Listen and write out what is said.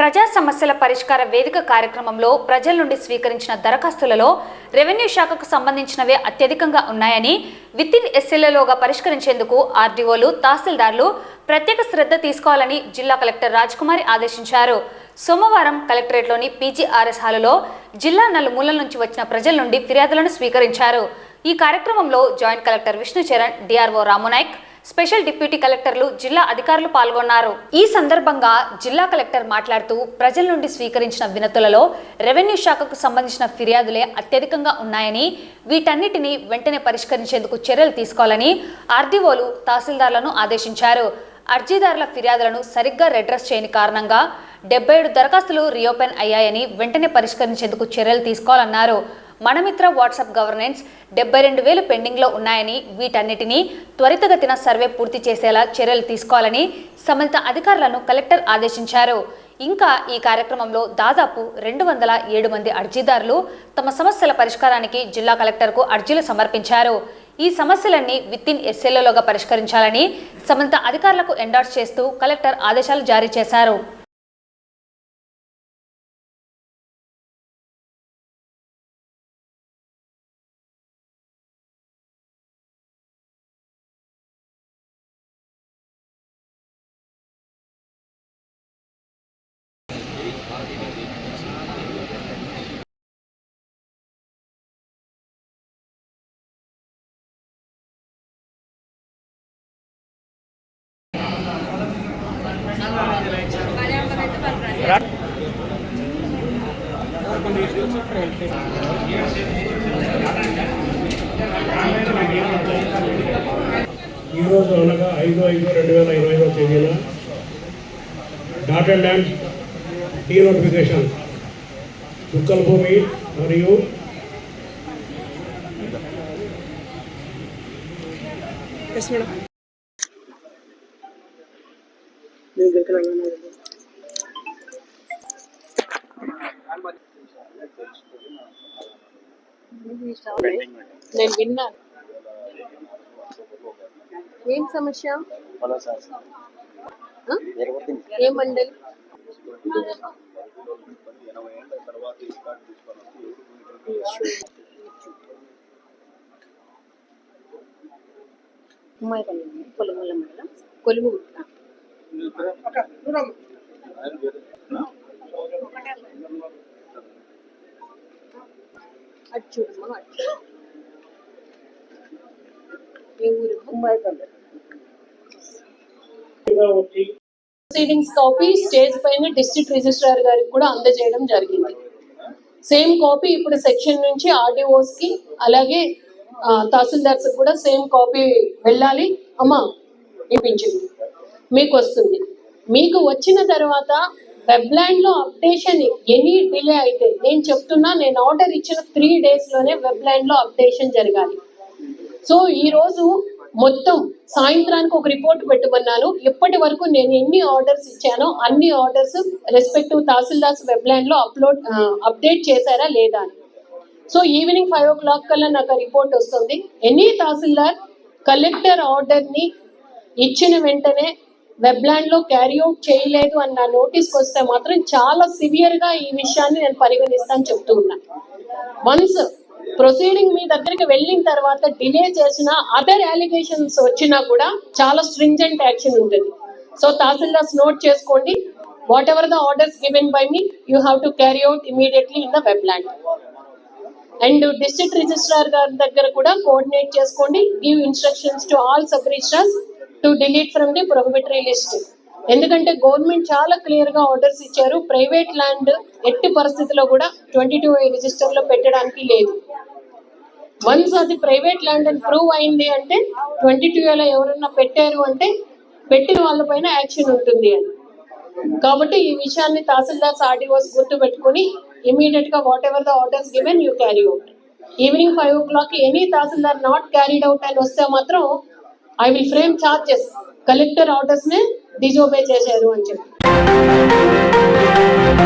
ప్రజా సమస్యల పరిష్కార వేదిక కార్యక్రమంలో ప్రజల నుండి స్వీకరించిన దరఖాస్తులలో రెవెన్యూ శాఖకు సంబంధించినవే అత్యధికంగా ఉన్నాయని వితిన్ ఎస్ఎల్ఏలోగా పరిష్కరించేందుకు ఆర్డీఓలు తహసీల్దార్లు ప్రత్యేక శ్రద్ధ తీసుకోవాలని జిల్లా కలెక్టర్ రాజ్కుమారి ఆదేశించారు. సోమవారం కలెక్టరేట్లోని పీజీఆర్ఎస్ హాలులో జిల్లా నలుమూలల నుంచి వచ్చిన ప్రజల నుండి ఫిర్యాదులను స్వీకరించారు. ఈ కార్యక్రమంలో joint collector Vishnu Charan, DRO Ramu Nayak, special deputy కలెక్టర్లు, జిల్లా అధికారులు పాల్గొన్నారు. ఈ సందర్భంగా జిల్లా కలెక్టర్ మాట్లాడుతూ ప్రజల నుండి స్వీకరించిన వినతులలో రెవెన్యూ శాఖకు సంబంధించిన ఫిర్యాదులే అత్యధికంగా ఉన్నాయని, వీటన్నిటిని వెంటనే పరిష్కరించేందుకు చర్యలు తీసుకోవాలని ఆర్డీఓలు తహసీల్దార్లను ఆదేశించారు. అర్జీదారుల ఫిర్యాదులను సరిగ్గా రెడ్రెస్ చేయని కారణంగా 77 దరఖాస్తులు రీఓపెన్ అయ్యాయని, వెంటనే పరిష్కరించేందుకు చర్యలు తీసుకోవాలన్నారు. మనమిత్ర వాట్సాప్ గవర్నెన్స్ 72,000 పెండింగ్లో ఉన్నాయని, వీటన్నిటినీ త్వరితగతిన సర్వే పూర్తి చేసేలా చర్యలు తీసుకోవాలని సంబంధిత అధికారులను కలెక్టర్ ఆదేశించారు. ఇంకా ఈ కార్యక్రమంలో దాదాపు 207 మంది అర్జీదారులు తమ సమస్యల పరిష్కారానికి జిల్లా కలెక్టర్కు అర్జీలు సమర్పించారు. ఈ సమస్యలన్నీ వితిన్ ఎస్ఎల్ఏలోగా పరిష్కరించాలని సంబంధిత అధికారులకు ఎండార్స్ చేస్తూ కలెక్టర్ ఆదేశాలు జారీ చేశారు. ఈరోజు అనగా 5/5/2025 తేదీన డాటెడ్ ల్యాండ్ డీ నోటిఫికేషన్ చుక్కల భూమి మరియు నేను విన్నాను. ఏం సమస్య? ఏ మండలి? కొలుముల మండలం, కొలుము. అచ్చుడమ్మ అచ్చు. ఏ ఊరు? ప్రొసీడింగ్స్ కాపీ స్టేజ్ పైన డిస్ట్రిక్ట్ రిజిస్ట్రార్ గారికి కూడా అందజేయడం జరిగింది. సేమ్ కాపీ ఇప్పుడు సెక్షన్ నుంచి ఆర్డీఓస్ కి అలాగే తహసీల్దార్స్ కూడా సేమ్ కాపీ వెళ్ళాలి. అమ్మా ఇప్పించింది మీకు వస్తుంది. మీకు వచ్చిన తర్వాత వెబ్లాండ్ లో అప్డేషన్ ఎనీ డిలే అయితే నేను చెప్తున్నా, నేను ఆర్డర్ ఇచ్చిన 3 days లోనే వెబ్లాండ్ లో అప్డేషన్ జరగాలి. సో ఈ రోజు మొత్తం సాయంత్రానికి ఒక రిపోర్ట్ పెట్టమన్నాను. ఇప్పటి వరకు నేను ఎన్ని ఆర్డర్స్ ఇచ్చానో అన్ని ఆర్డర్స్ రెస్పెక్టివ్ తహసీల్దార్స్ వెబ్లాండ్ లో అప్డేట్ చేశారా లేదా అని. సో ఈవినింగ్ 5 o'clock కల్లా నాకు రిపోర్ట్ వస్తుంది. ఎనీ తహసీల్దార్ కలెక్టర్ ఆర్డర్ ని ఇచ్చిన వెంటనే వెబ్లాండ్ లో క్యారీ అవుట్ చేయలేదు అన్న నోటీస్కి వస్తే మాత్రం చాలా సివియర్ గా ఈ విషయాన్ని నేను పరిగణిస్తాను చెప్తూ ఉన్నాను. వన్స్ ప్రొసీడింగ్ మీ దగ్గరికి వెళ్ళిన తర్వాత డిలే చేసిన అదర్ అలిగేషన్స్ వచ్చినా కూడా చాలా స్ట్రింజెంట్ యాక్షన్ ఉంటుంది. సో తహసీల్దార్స్ నోట్ చేసుకోండి. What ever the orders given by me you have to carry out immediately in the Webland. And district registrar గారి దగ్గర కూడా కోఆర్డినేట్ చేసుకోండి. Give instructions to all sub registrars to delete from the prohibitory list. ఎందుకంటే government చాలా clear గా orders ఇచ్చారు. Private land ఎట్టి పరిస్థితిలో కూడా 22A రిజిస్టర్ లో పెట్టడానికి లేదు. వన్స్ అది ప్రైవేట్ ల్యాండ్ అని ప్రూవ్ అయింది అంటే 22Aలో ఎవరన్నా పెట్టారు అంటే పెట్టిన వాళ్ళ పైన యాక్షన్ ఉంటుంది అని. కాబట్టి ఈ విషయాన్ని తహసీల్దార్స్ ఆర్డీఓస్ గుర్తు పెట్టుకుని ఇమీడియట్ గా what ever the orders given you carry out. Evening 5 o'clock any tahsildar not carried out అని వస్తే మాత్రం I will frame charges. Collector orders నే డిజోబే చేశారు అని చెప్పి.